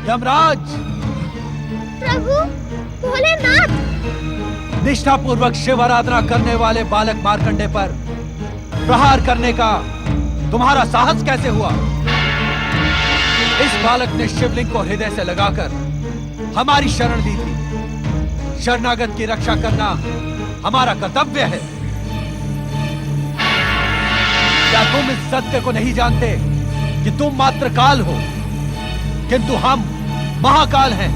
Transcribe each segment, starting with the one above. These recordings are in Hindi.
यमराज! प्रभु भोलेनाथ! निष्ठा पूर्वक शिव आराधना करने वाले बालक मार्कंडे पर प्रहार करने का तुम्हारा साहस कैसे हुआ? इस बालक ने शिवलिंग को हृदय से लगाकर हमारी शरण ली थी। शरणागत की रक्षा करना हमारा कर्तव्य है। क्या तुम इस सत्य को नहीं जानते कि तुम मात्र काल हो, किंतु हम महाकाल हैं?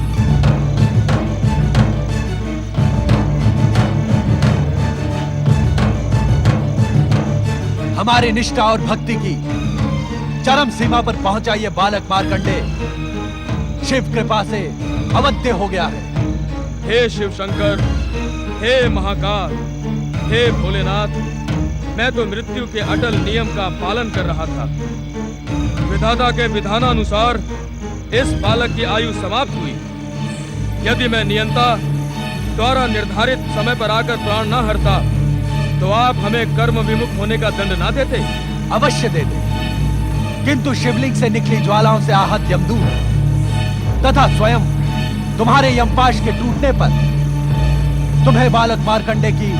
हमारी निष्ठा और भक्ति की चरम सीमा पर पहुंचा ये बालक मार्कंडे शिव कृपा से अवध्य हो गया है। हे शिव शंकर, हे महाकाल, हे भोलेनाथ, मैं तो मृत्यु के अटल नियम का पालन कर रहा था। विधाता के विधानानुसार इस बालक की आयु समाप्त हुई। यदि मैं नियंता द्वारा निर्धारित समय पर आकर प्राण न हरता तो आप हमें कर्म विमुख होने का दंड ना देते? अवश्य देते, किंतु शिवलिंग से निकली ज्वालाओं से आहत यमदूत तथा स्वयं तुम्हारे यमपाश के टूटने पर तुम्हें बालक मार्कंडे की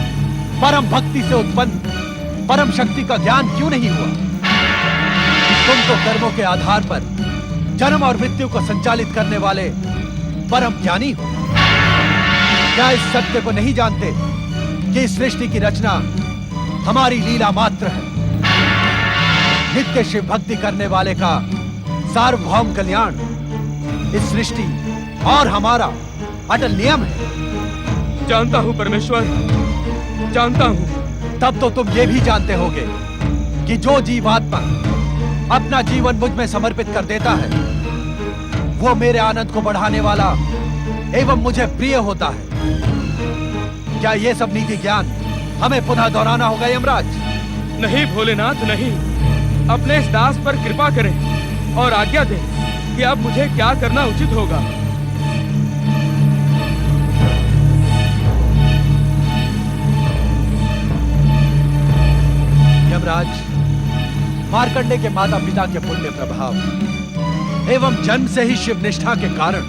परम भक्ति से उत्पन्न परम शक्ति का ज्ञान क्यों नहीं हुआ? तुम तो कर्मों के आधार पर जन्म और मृत्यु को संचालित करने वाले परम ज्ञानी हो। क्या इस सत्य को नहीं जानते कि इस सृष्टि की रचना हमारी लीला मात्र है? नित्य शिव भक्ति करने वाले का सार्वभौम कल्याण इस सृष्टि और हमारा अटल नियम है। जानता हूं परमेश्वर, जानता हूं। तब तो तुम ये भी जानते होगे कि जो जीवात्मा अपना जीवन मुझ में समर्पित कर देता है वो मेरे आनंद को बढ़ाने वाला एवं मुझे प्रिय होता है। क्या ये सब नीति ज्ञान हमें पुनः दोहराना होगा यमराज? नहीं भोलेनाथ, नहीं। अपने इस दास पर कृपा करें और आज्ञा दें कि अब मुझे क्या करना उचित होगा। यमराज, मार्कंडे के माता पिता के पुण्य प्रभाव एवं जन्म से ही शिव निष्ठा के कारण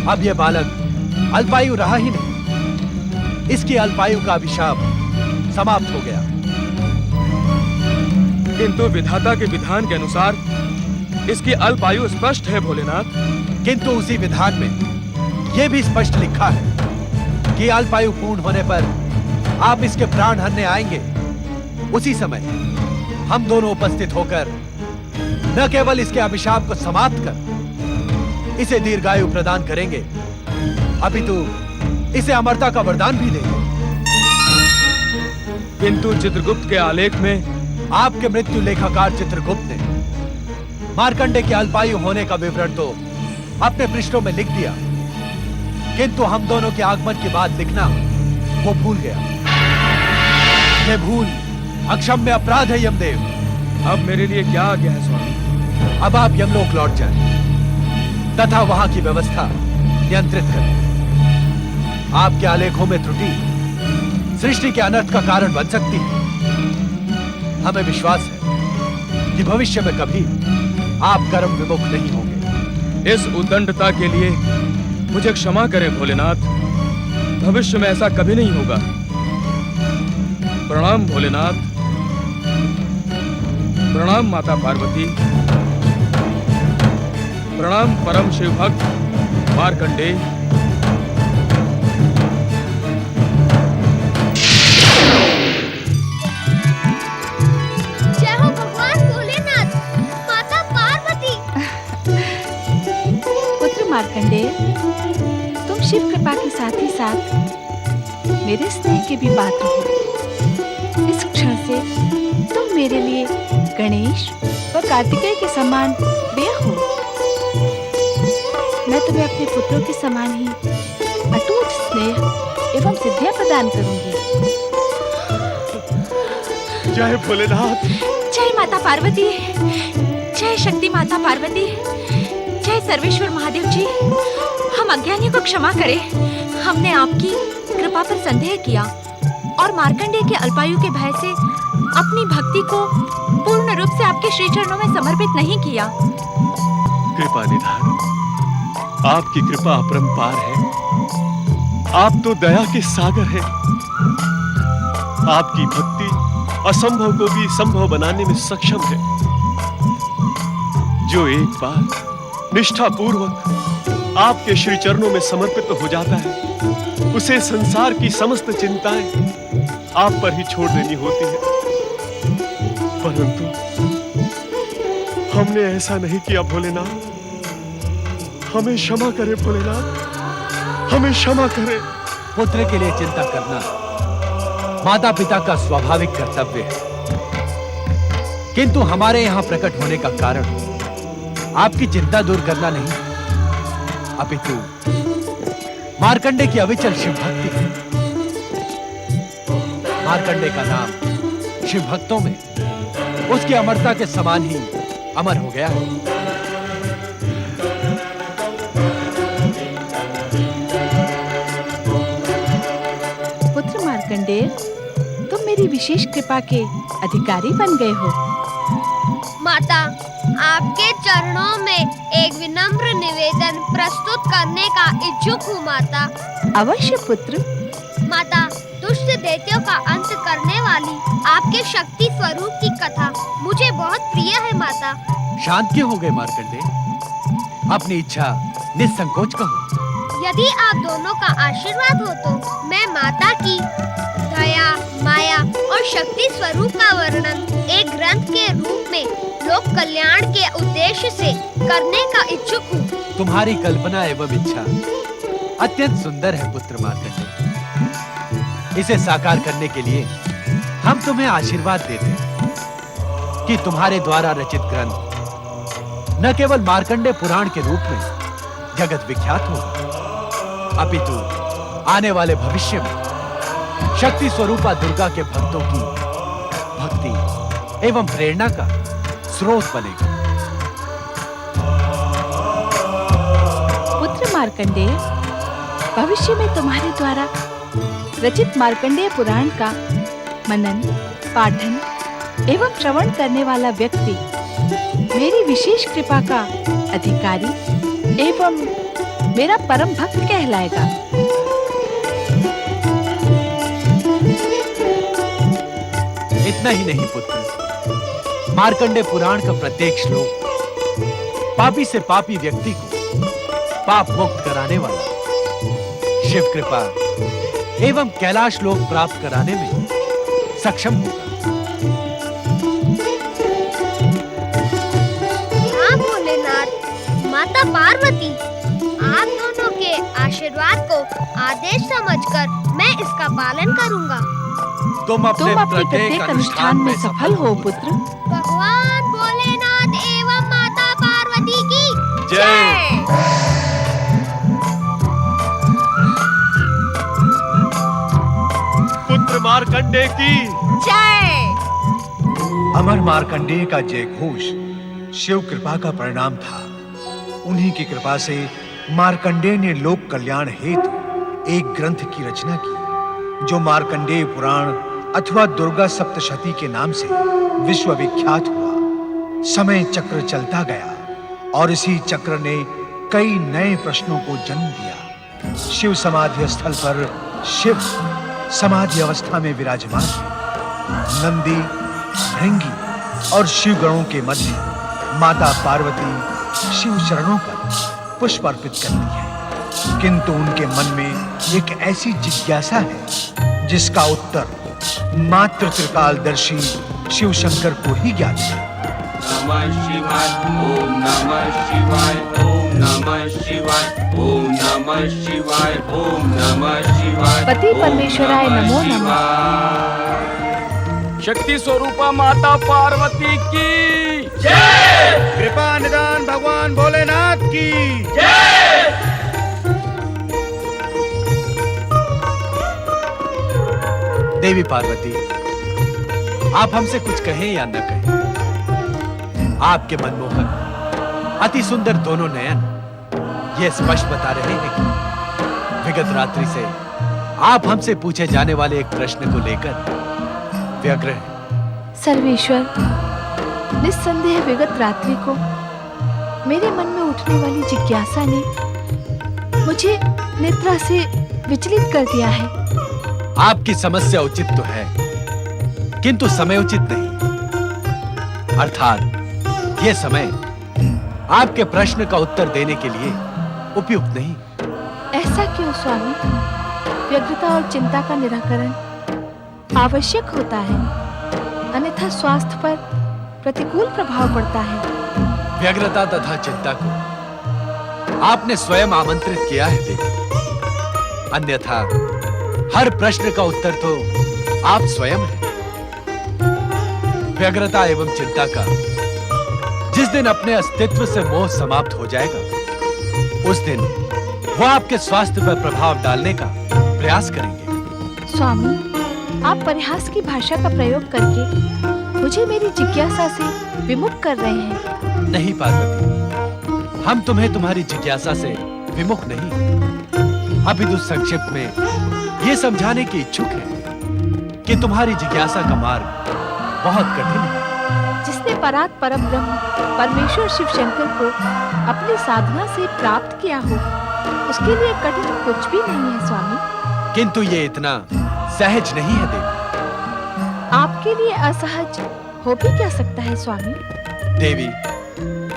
अब यह बालक अल्पायु रहा ही नहीं। इसकी अल्पायु का अभिशाप समाप्त हो गया। किंतु विधाता के विधान के अनुसार इसकी अल्पायु स्पष्ट है भोलेनाथ। किंतु उसी विधान में यह भी स्पष्ट लिखा है कि अल्पायु पूर्ण होने पर आप इसके प्राण हरने आएंगे। उसी समय हम दोनों उपस्थित होकर न केवल इसके अभिशाप को समाप्त कर इसे दीर्घायु प्रदान करेंगे, अपितु इसे अमरता का वरदान भी देंगे। किंतु चित्रगुप्त के आलेख में आपके मृत्यु लेखाकार चित्रगुप्त ने मार्कंडे के अल्पायु होने का विवरण तो अपने पृष्ठों में लिख दिया, किंतु हम दोनों के आगमन की बात लिखना वो भूल गया। यह भूल अक्षम्य अपराध है यमदेव। अब मेरे लिए क्या आज्ञा है स्वामी? अब आप यमलोक लौट जाएं तथा वहां की व्यवस्था नियंत्रित करें। आपके आलेखों में त्रुटि सृष्टि के अनर्थ का कारण बन सकती है। हमें विश्वास है कि भविष्य में कभी आप कर्म विमुख नहीं होंगे। इस उद्दंडता के लिए मुझे क्षमा करें भोलेनाथ। भविष्य में ऐसा कभी नहीं होगा। प्रणाम भोलेनाथ। प्रणाम माता पार्वती। प्रणाम परम शिव भक्त मार्कंडे। जय हो भगवान भोलेनाथ, माता पार्वती। पुत्र मार्कंडे, तुम शिव कृपा के साथ ही साथ मेरे स्नेह के भी पात्र हो। इस क्षण से तुम मेरे लिए गणेश व कार्तिकेय के समान प्रिय हो। मैं तुम्हें अपने पुत्रों के समान ही अटूट स्नेह एवं सिद्धियां प्रदान करूंगी। जय भोलेनाथ। जय माता पार्वती। जय शक्ति माता पार्वती। जय सर्वेश्वर महादेव जी। हम अज्ञानियों को क्षमा करें। हमने आपकी कृपा पर संदेह किया और मार्कंडे के अल्पायु के भय से अपनी भक्ति को पूर्ण रूप से आपके श्री चरणों में समर्पित नहीं किया। कृपा निधान, आपकी कृपा अपरंपार है। आप तो दया के सागर हैं। आपकी भक्ति असंभव को भी संभव बनाने में सक्षम है। जो एक बार निष्ठापूर्वक आपके श्री चरणों में समर्पित हो जाता है, उसे संसार की समस्त चिंताएं आप पर ही छोड़ देनी होती है। परंतु हमने ऐसा नहीं किया भोलेनाथ। हमें क्षमा करे भोलेनाथ, हमें क्षमा करे। पुत्र के लिए चिंता करना माता पिता का स्वाभाविक कर्तव्य है, किंतु हमारे यहां प्रकट होने का कारण आपकी चिंता दूर करना नहीं, अपितु मार्कंडे की अविचल शिव भक्ति है। मार्कंडे का नाम शिव भक्तों में उसकी अमरता के समान ही अमर हो गया है। पुत्र मार्कंडेय, तुम मेरी विशेष कृपा के अधिकारी बन गए हो। माता, आपके चरणों में एक विनम्र निवेदन प्रस्तुत करने का इच्छुक हूँ माता। अवश्य पुत्र। माता, दुष्ट दैत्यों का अंत करने वाली आपके शक्ति स्वरूप की कथा मुझे बहुत प्रिय है माता। शांत क्यों हो गए मार्कंडे? अपनी इच्छा निसंकोच कहो। यदि आप दोनों का आशीर्वाद हो तो मैं माता की दया, माया और शक्ति स्वरूप का वर्णन एक ग्रंथ के रूप में लोक कल्याण के उद्देश्य से करने का इच्छुक हूँ। तुम्हारी कल्पना एवं इच्छा अत्यंत सुंदर है पुत्र मार्कंडे। इसे साकार करने के लिए हम तुम्हें आशीर्वाद देते हैं कि तुम्हारे द्वारा रचित ग्रंथ न केवल मार्कंडे पुराण के रूप में जगत विख्यात होगा, अपितु आने वाले भविष्य में शक्ति स्वरूपा दुर्गा के भक्तों की भक्ति एवं प्रेरणा का स्रोत बनेगा। पुत्र मार्कंडेय, भविष्य में तुम्हारे द्वारा रचित मार्कंडेय पुराण का मनन, पाठन एवं श्रवण करने वाला व्यक्ति मेरी विशेष कृपा का अधिकारी एवं मेरा परम भक्त कहलाएगा। इतना ही नहीं पुत्र, मार्कंडे पुराण का प्रत्येक श्लोक पापी से पापी व्यक्ति को पाप मुक्त कराने वाला, शिव कृपा एवं कैलाश लोक प्राप्त कराने में सक्षम होगा। हाँ भोलेनाथ, माता पार्वती, आप दोनों के आशीर्वाद को आदेश समझकर मैं इसका पालन करूंगा। तुम अपने प्रत्येक अनुष्ठान में सफल हो पुत्र। भगवान भोलेनाथ एवं माता पार्वती की जय। पुत्र मार्कंडे की जय। अमर मार्कंडेय का जय घोष शिव कृपा का परिणाम था। उन्हीं की कृपा से मार्कंडेय ने लोक कल्याण हेतु एक ग्रंथ की रचना की, जो मार्कंडेय पुराण अथवा दुर्गा सप्तशती के नाम से विश्व विख्यात हुआ। समय चक्र चलता गया और इसी चक्र ने कई नए प्रश्नों को जन्म दिया। शिव समाधि स्थल पर शिव समाधि अवस्था में विराजमान है। नंदी, भृंगी और शिव गणों के मध्य माता पार्वती शिव चरणों पर पुष्प अर्पित करती है, किंतु उनके मन में एक ऐसी जिज्ञासा है जिसका उत्तर मात्र त्रिकालदर्शी शिव शंकर को ही ज्ञात है। नमः शिवाय, ओम नमः शिवाय, ओम नमः शिवाय, ओम नमः शिवाय, ओम नमः शिवाय। पति परमेश्वराय नमो नमः। शक्ति स्वरूपा माता पार्वती की कृपा निदान भगवान भोलेनाथ की देवी पार्वती, आप हमसे कुछ कहें या न कहें, आपके मनमोहक अति सुंदर दोनों नयन ये स्पष्ट बता रहे हैं कि विगत रात्रि से आप हमसे पूछे जाने वाले एक प्रश्न को लेकर व्यग्र हैं। सर्वेश्वर, निस्संदेह विगत रात्रि को मेरे मन में उठने वाली जिज्ञासा ने मुझे निद्रा से विचलित कर दिया है। आपकी समस्या उचित तो है, किंतु समय उचित नहीं। अर्थात यह समय आपके प्रश्न का उत्तर देने के लिए उपयुक्त नहीं। ऐसा क्यों स्वामी? व्यग्रता और चिंता का निराकरण आवश्यक होता है, अन्यथा स्वास्थ्य पर प्रतिकूल प्रभाव पड़ता है। व्यग्रता तथा चिंता को आपने स्वयं आमंत्रित किया है देवी, अन्यथा हर प्रश्न का उत्तर तो आप स्वयं हैं। व्यग्रता एवं चिंता का जिस दिन अपने अस्तित्व से मोह समाप्त हो जाएगा, उस दिन वो आपके स्वास्थ्य पर प्रभाव डालने का प्रयास करेंगे। स्वामी, आप परिहास की भाषा का प्रयोग करके मुझे मेरी जिज्ञासा से विमुख कर रहे हैं। नहीं पार्वती, हम तुम्हें तुम्हारी जिज्ञासा से विमुख नहीं, अपितु संक्षिप्त में ये समझाने की इच्छुक है कि तुम्हारी जिज्ञासा का मार्ग बहुत कठिन है। जिसने परात परम ब्रह्म परमेश्वर शिव शंकर को अपनी साधना से प्राप्त किया हो, उसके लिए कठिन कुछ भी नहीं है स्वामी। किंतु ये इतना सहज नहीं है देवी। आपके लिए असहज हो भी क्या सकता है स्वामी? देवी,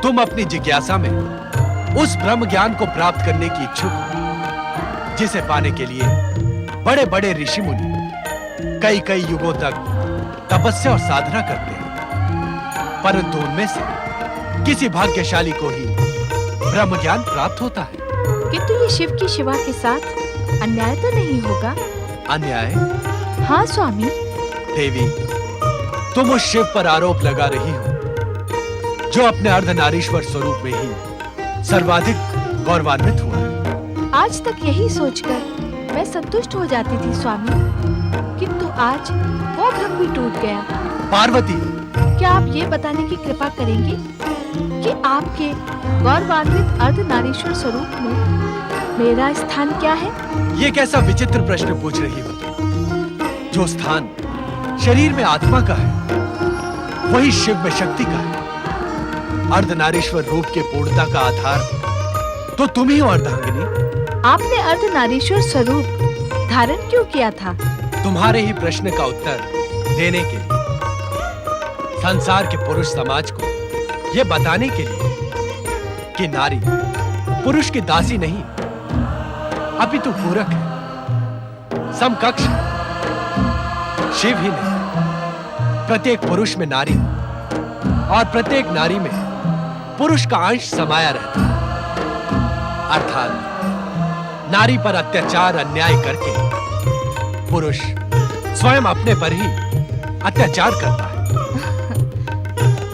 तुम अपनी जिज्ञासा में उस ब्रह्म ज्ञान को प्राप्त करने की इच्छुक हो, जिसे पाने के लिए बड़े बड़े ऋषि मुनि कई कई युगों तक तपस्या और साधना करते हैं, परंतु उनमें से किसी भाग्यशाली को ही ब्रह्म ज्ञान प्राप्त होता है। किंतु ये शिव की शिवा के साथ अन्याय तो नहीं होगा? अन्याय? हाँ स्वामी। देवी, तुम उस शिव पर आरोप लगा रही हो जो अपने अर्धनारीश्वर स्वरूप में ही सर्वाधिक गौरवान्वित हुआ है। आज तक यही सोचकर मैं संतुष्ट हो जाती थी स्वामी, किंतु आज वो भ्रम भी टूट गया। पार्वती, क्या आप ये बताने की कृपा करेंगे कि आपके गौरवान्वित अर्धनारीश्वर स्वरूप में मेरा स्थान क्या है? ये कैसा विचित्र प्रश्न पूछ रही हो तुम? जो स्थान शरीर में आत्मा का है, वही शिव में शक्ति का है। अर्धनारीश्वर रूप के पूर्णता का आधार तो तुम ही हो अर्धांगिनी। आपने अर्धनारीश्वर स्वरूप धारण क्यों किया था? तुम्हारे ही प्रश्न का उत्तर देने के लिए, संसार के पुरुष समाज को यह बताने के लिए कि नारी पुरुष की दासी नहीं, अपितु पूरक है, समकक्ष है। शिव ही नहीं, प्रत्येक पुरुष में नारी और प्रत्येक नारी में पुरुष का अंश समाया रहता है। अर्थात नारी पर अत्याचार अन्याय करके पुरुष स्वयं अपने पर ही अत्याचार करता है।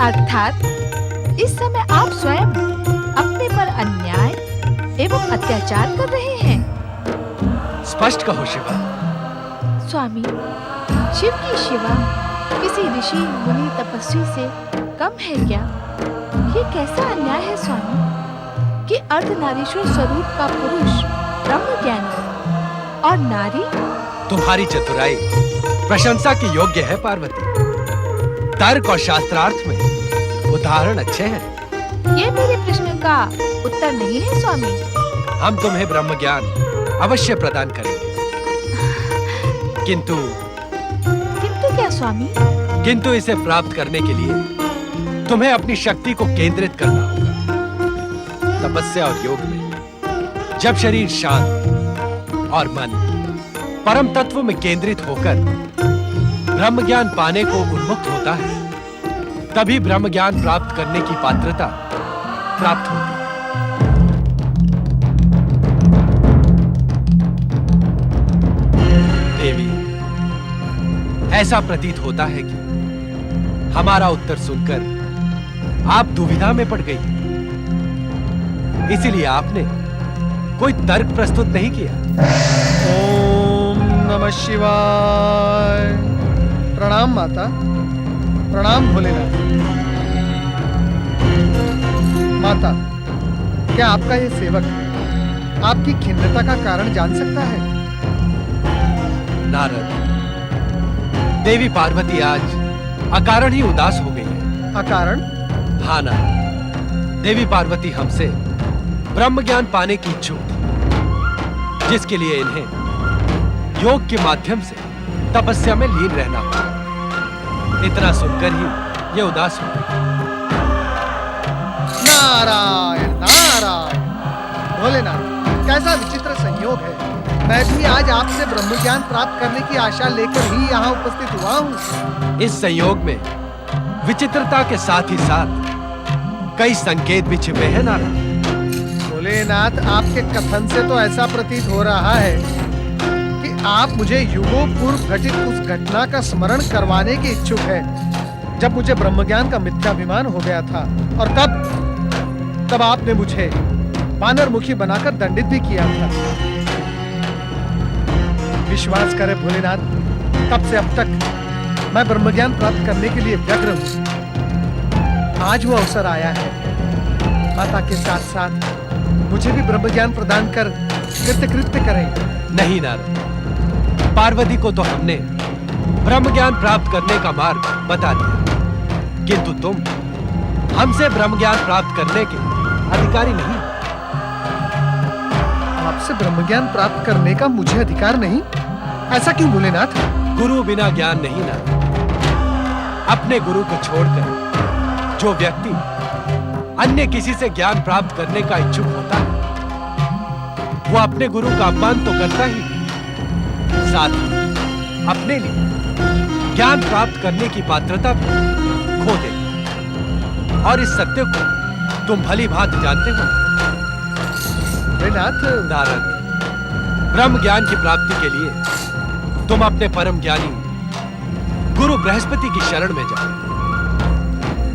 अर्थात इस समय आप स्वयं अपने पर अन्याय एवं अत्याचार कर रहे हैं। स्पष्ट कहो शिवा। स्वामी, शिव की शिवा किसी ऋषि मुनि तपस्वी से कम है क्या? ये कैसा अन्याय है स्वामी कि अर्धनारीश्वर स्वरूप का पुरुष ब्रह्म ज्ञानी और नारी? तुम्हारी चतुराई प्रशंसा के योग्य है पार्वती। तर्क और शास्त्रार्थ में उदाहरण अच्छे हैं। ये मेरे प्रश्न का उत्तर नहीं है स्वामी। हम तुम्हें ब्रह्म ज्ञान अवश्य प्रदान करेंगे, किंतु क्या स्वामी? किंतु इसे प्राप्त करने के लिए तुम्हें अपनी शक्ति को केंद्रित करना होगा। तपस्या और योग में जब शरीर शांत और मन परम तत्व में केंद्रित होकर ब्रह्म ज्ञान पाने को उन्मुक्त होता है, तभी ब्रह्म ज्ञान प्राप्त करने की पात्रता प्राप्त होती है। देवी, ऐसा प्रतीत होता है कि हमारा उत्तर सुनकर आप दुविधा में पड़ गई, इसीलिए आपने कोई तर्क प्रस्तुत नहीं किया। ओम नमः शिवाय। प्रणाम माता, प्रणाम भोलेनाथ। माता, क्या आपका ये सेवक आपकी खिन्नता का कारण जान सकता है? नारद, देवी पार्वती आज अकारण ही उदास हो गई है। अकारण? हाँ नारद, देवी पार्वती हमसे ब्रह्म ज्ञान पाने की इच्छुक थी, जिसके लिए इन्हें योग के माध्यम से तपस्या में लीन रहना होगा। इतना सुनकर ही ये उदास हो गए। नारायण नारायण। भोलेनाथ, कैसा विचित्र संयोग है। मैं भी आज आपसे ब्रह्म ज्ञान प्राप्त करने की आशा लेकर ही यहाँ उपस्थित हुआ हूँ। इस संयोग में विचित्रता के साथ ही साथ कई संकेत भी छिपे हैं नारद। भोलेनाथ, आपके कथन से तो ऐसा प्रतीत हो रहा है कि आप मुझे युगों पूर्व घटित उस घटना का स्मरण करवाने के इच्छुक है, जब मुझे ब्रह्मज्ञान का मिथ्याभिमान हो गया था, और तब आपने मुझे वानर मुखी बनाकर दंडित भी किया था। विश्वास करें भोलेनाथ, तब से अब तक मैं ब्रह्मज्ञान प्राप्त करने के लिए व्यग्र हूँ। आज वो अवसर आया है। माता के साथ साथ मुझे भी ब्रह्मज्ञान प्रदान कर कृत्य करें। नहीं नारद, पार्वती को तो हमने ब्रह्म ज्ञान प्राप्त करने का मार्ग बता दिया, किंतु तुम हमसे ब्रह्म ज्ञान प्राप्त करने के अधिकारी नहीं। आपसे ब्रह्मज्ञान प्राप्त करने का मुझे अधिकार नहीं? ऐसा क्यों भोलेनाथ? गुरु बिना ज्ञान नहीं नारद। अपने गुरु को छोड़कर जो व्यक्ति अन्य किसी से ज्ञान प्राप्त करने का इच्छुक होता है, वो अपने गुरु का अपमान तो करता ही, साथ ही अपने लिए ज्ञान प्राप्त करने की पात्रता भी खो देता। और इस सत्य को तुम भली भांति जानते हो नारद। ब्रह्म ज्ञान की प्राप्ति के लिए तुम अपने परम ज्ञानी गुरु बृहस्पति की शरण में जाओ।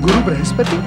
गुरु बृहस्पति?